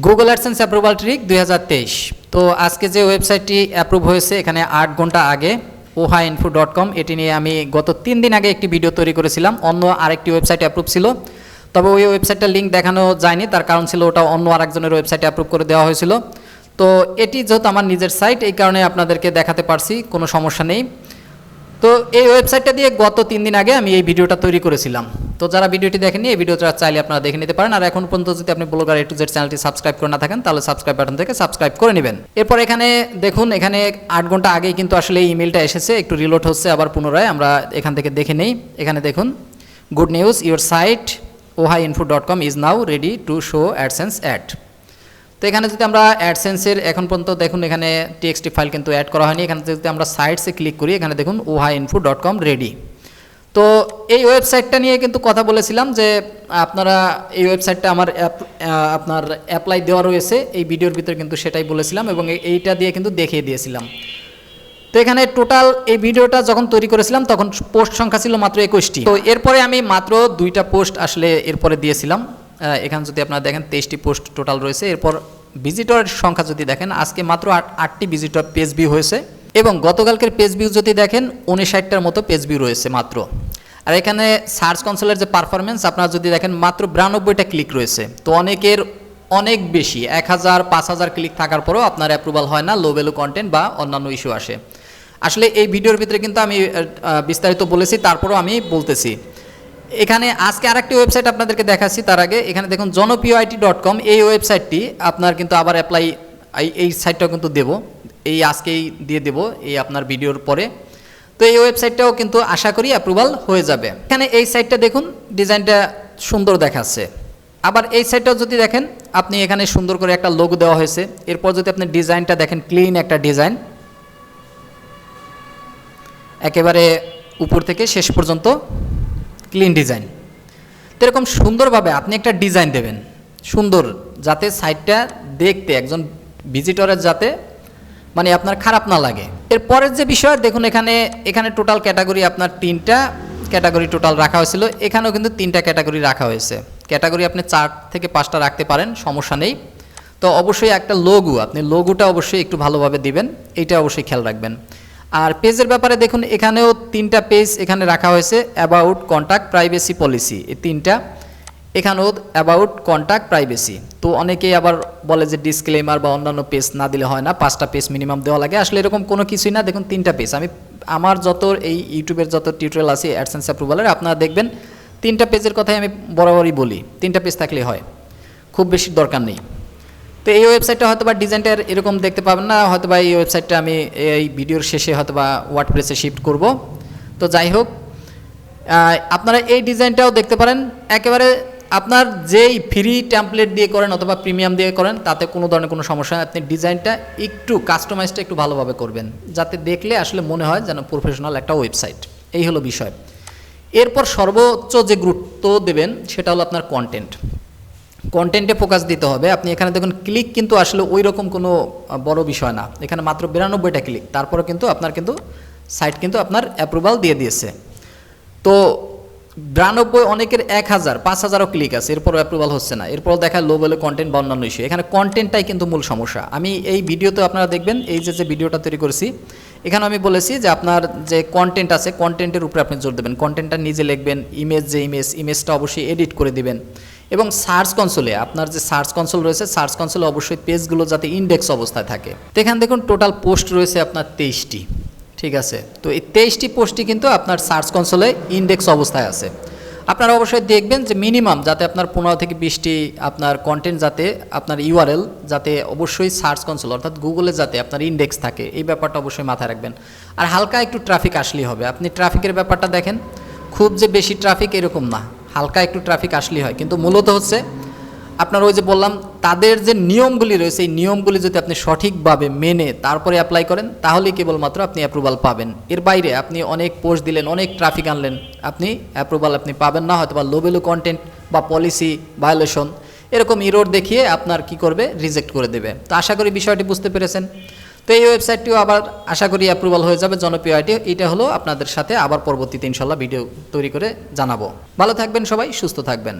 Google AdSense approval trick 2023। তো আজকে যে ওয়েবসাইটটি অ্যাপ্রুভ হয়েছে এখানে 8 ঘন্টা আগে ohainfo.com, এটি নিয়ে আমি গত 3 দিন আগে একটি ভিডিও তৈরি করেছিলাম। অন্য আরেকটি ওয়েবসাইট অ্যাপ্রুভ ছিল, তবে ওই ওয়েবসাইটটার লিঙ্ক দেখানো যায়নি, তার কারণ ছিল ওটা অন্য আরেকজনের ওয়েবসাইটে অ্যাপ্রুভ করে দেওয়া হয়েছিল। তো এটি যেহেতু আমার নিজের সাইট, এই কারণে আপনাদেরকে দেখাতে পারছি, কোনো সমস্যা নেই। তো এই ওয়েবসাইটটা দিয়ে গত 3 দিন আগে আমি এই ভিডিওটা তৈরি করেছিলাম। তো যারা ভিডিওটি দেখেননি, এই ভিডিওটা চাইলে আপনারা দেখে নিতে পারেন। আর এখন পর্যন্ত যদি আপনি ব্লগার A to Z চ্যানেলটি সাবস্ক্রাইব করে না থাকেন, তাহলে সাবস্ক্রাইব বাটন থেকে সাবস্ক্রাইব করে নেবেন। এরপর এখানে দেখুন, এখানে 8 ঘন্টা আগেই কিন্তু আসলে এই ইমেলটা এসেছে, একটু রিলোড হচ্ছে আবার পুনরায়, আমরা এখান থেকে দেখে নেই। এখানে দেখুন, good news, your site ohainfo.com is now ready to show AdSense ad. তো এখানে যদি আমরা অ্যাডসেন্সের এখন পর্যন্ত দেখুন, এখানে টিএক্সটি ফাইল কিন্তু অ্যাড করা হয়নি। এখানে যদি আমরা সাইটসে ক্লিক করি, এখানে দেখুন ohainfo.com রেডি। তো এই ওয়েবসাইটটা নিয়ে কিন্তু কথা বলেছিলাম যে আপনারা এই ওয়েবসাইটটা আপনার অ্যাপ্লাই দেওয়া রয়েছে, এই ভিডিওর ভিতরে কিন্তু সেটাই বলেছিলাম এবং এইটা দিয়ে কিন্তু দেখিয়ে দিয়েছিলাম। তো এখানে টোটাল এই ভিডিওটা যখন তৈরি করেছিলাম তখন পোস্ট সংখ্যা ছিল মাত্র 21টি। তো এরপরে আমি মাত্র 2টা পোস্ট আসলে এরপরে দিয়েছিলাম। এখানে যদি আপনারা দেখেন 23টি পোস্ট টোটাল রয়েছে। এরপর ভিজিটরের সংখ্যা যদি দেখেন, আজকে মাত্র 8টি ভিজিটর পেজ ভিউ হয়েছে এবং গতকালকের পেজ ভিউ যদি দেখেন 59টার মতো পেজ ভিউ রয়েছে মাত্র। আর এখানে সার্চ কনসোলের যে পারফরমেন্স আপনারা যদি দেখেন, মাত্র 92টা ক্লিক রয়েছে। তো অনেকের অনেক বেশি 1000 5000 ক্লিক থাকার পরেও আপনার অ্যাপ্রুভাল হয় না, লো ভ্যালু কন্টেন্ট বা অন্যান্য ইস্যু আসে। আসলে এই ভিডিওর ভিতরে কিন্তু আমি বিস্তারিত বলেছি, তারপরেও আমি বলতেছি। এখানে আজকে আরেকটি ওয়েবসাইট আপনাদেরকে দেখাচ্ছি। তার আগে এখানে দেখুন জনপ্রিয়IT.com, এই ওয়েবসাইটটি আপনার কিন্তু আবার অ্যাপ্লাই, এই সাইটটাও কিন্তু দেব, এই আজকেই দিয়ে দেব এই আপনার ভিডিওর পরে। তো এই ওয়েবসাইটটাও কিন্তু আশা করি অ্যাপ্রুভাল হয়ে যাবে। এখানে এই সাইটটা দেখুন, ডিজাইনটা সুন্দর দেখাচ্ছে। আবার এই সাইটটাও যদি দেখেন, আপনি এখানে সুন্দর করে একটা লোগো দেওয়া হয়েছে। এরপর যদি আপনি ডিজাইনটা দেখেন, ক্লিন একটা ডিজাইন, একেবারে উপর থেকে শেষ পর্যন্ত ক্লিন ডিজাইন। তো এরকম সুন্দরভাবে আপনি একটা ডিজাইন দেবেন, সুন্দর, যাতে সাইটটা দেখতে একজন ভিজিটরের যাতে মানে আপনার খারাপ না লাগে। এরপরের যে বিষয় দেখুন, এখানে টোটাল ক্যাটাগরি আপনার 3টা ক্যাটাগরি টোটাল রাখা হয়েছিল। এখানেও কিন্তু 3টা ক্যাটাগরি রাখা হয়েছে। ক্যাটাগরি আপনি 4 থেকে 5টা রাখতে পারেন, সমস্যা নেই। তো অবশ্যই একটা লোগো, আপনি লোগোটা অবশ্যই একটু ভালোভাবে দিবেন, এইটা অবশ্যই খেয়াল রাখবেন। আর পেজের ব্যাপারে দেখুন, এখানেও 3টা পেজ এখানে রাখা হয়েছে, অ্যাবাউট, কন্ট্যাক্ট, প্রাইভেসি, পলিসি, এই 3টা। এখানেও অ্যাবাউট, কন্ট্যাক্ট, প্রাইভেসি। তো অনেকেই আবার বলে যে ডিসক্লেমার বা অন্যান্য পেজ না দিলে হয় না, 5টা পেজ মিনিমাম দেওয়া লাগে। আসলে এরকম কোনো কিছুই না, দেখুন 3টা পেজ। আমার যত এই ইউটিউবের যত টিউটোরিয়াল আছে অ্যাডসেন্স অ্যাপ্রুভালের, আপনারা দেখবেন 3টা পেজের কথাই আমি বরাবরই বলি, 3টা পেজ থাকলে হয়, খুব বেশি দরকার নেই। তো এই ওয়েবসাইটটা হয়তো বা ডিজাইনটা এরকম দেখতে পাবেন না, হয়তো বা এই ওয়েবসাইটটা আমি এই ভিডিওর শেষে হয়তো বা ওয়ার্ডপ্রেসে শিফট করব। তো যাই হোক, আপনারা এই ডিজাইনটাও দেখতে পারেন। একেবারে আপনার যেই ফ্রি টেমপ্লেট দিয়ে করেন অথবা প্রিমিয়াম দিয়ে করেন, তাতে কোনো ধরনের কোনো সমস্যা নেই। আপনি ডিজাইনটা একটু কাস্টমাইজটা একটু ভালোভাবে করবেন, যাতে দেখলে আসলে মনে হয় যেন প্রফেশনাল একটা ওয়েবসাইট। এই হলো বিষয়। এরপর সর্বোচ্চ যে গুরুত্ব দেবেন সেটা হলো আপনার কন্টেন্টে ফোকাস দিতে হবে। আপনি এখানে দেখুন, ক্লিক কিন্তু আসলে ওই রকম কোনো বড় বিষয় না, এখানে মাত্র 92টা ক্লিক, তারপরে কিন্তু আপনার সাইট কিন্তু আপনার অ্যাপ্রুভাল দিয়ে দিয়েছে। তো 92, অনেকের 1000 5000ও ক্লিক আছে, এরপরও অ্যাপ্রুভাল হচ্ছে না। এরপর দেখা লো ভ্যালু কন্টেন্ট বা অন্যান্য ইস্যু। এখানে কন্টেন্টটাই কিন্তু মূল সমস্যা। আমি এই ভিডিওতে আপনারা দেখবেন, এই যে ভিডিওটা তৈরি করেছি, এখানে আমি বলেছি যে আপনার যে কন্টেন্ট আছে, কন্টেন্টের উপরে আপনি জোর দেবেন, কন্টেন্টটা নিজে লিখবেন, ইমেজটা অবশ্যই এডিট করে দিবেন। এবং সার্চ কনসোলে, আপনার যে সার্চ কনসোল রয়েছে, সার্চ কনসোলে অবশ্যই পেজগুলো যাতে ইন্ডেক্স অবস্থায় থাকে। তো এখানে দেখুন টোটাল পোস্ট রয়েছে আপনার 23টি, ঠিক আছে। তো এই 23টি পোস্টই কিন্তু আপনার সার্চ কনসোলে ইন্ডেক্স অবস্থায় আছে। আপনারা অবশ্যই দেখবেন যে মিনিমাম যাতে আপনার 15 থেকে 20টি আপনার কন্টেন্ট, যাতে আপনার ইউআরএল যাতে অবশ্যই সার্চ কনসোল অর্থাৎ গুগলে যাতে আপনার ইন্ডেক্স থাকে, এই ব্যাপারটা অবশ্যই মাথায় রাখবেন। আর হালকা একটু ট্রাফিক আসলেই হবে। আপনি ট্রাফিকের ব্যাপারটা দেখেন, খুব যে বেশি ট্রাফিক এরকম না, হালকা একটু ট্রাফিক আসলেই হয়। কিন্তু মূলত হচ্ছে আপনার ওই যে বললাম, তাদের যে নিয়মগুলি রয়েছে, এই নিয়মগুলি যদি আপনি সঠিকভাবে মেনে তারপরে অ্যাপ্লাই করেন, তাহলেই কেবলমাত্র আপনি অ্যাপ্রুভাল পাবেন। এর বাইরে আপনি অনেক পোস্ট দিলেন, অনেক ট্রাফিক আনলেন, আপনি অ্যাপ্রুভাল পাবেন না। হয়তো বা লো ভ্যালু কন্টেন্ট বা পলিসি ভায়োলেশন এরকম ইরোর দেখিয়ে আপনার কি করবে, রিজেক্ট করে দেবে। তো আশা করি বিষয়টি বুঝতে পেরেছেন। তো এই ওয়েবসাইটটিও আবার আশা করি অ্যাপ্রুভাল হয়ে যাবে, জনপ্রিয়IT। এটা হলো আপনাদের সাথে আবার পরবর্তীতে ইনশাল্লাহ ভিডিও তৈরি করে জানাবো। ভালো থাকবেন সবাই, সুস্থ থাকবেন।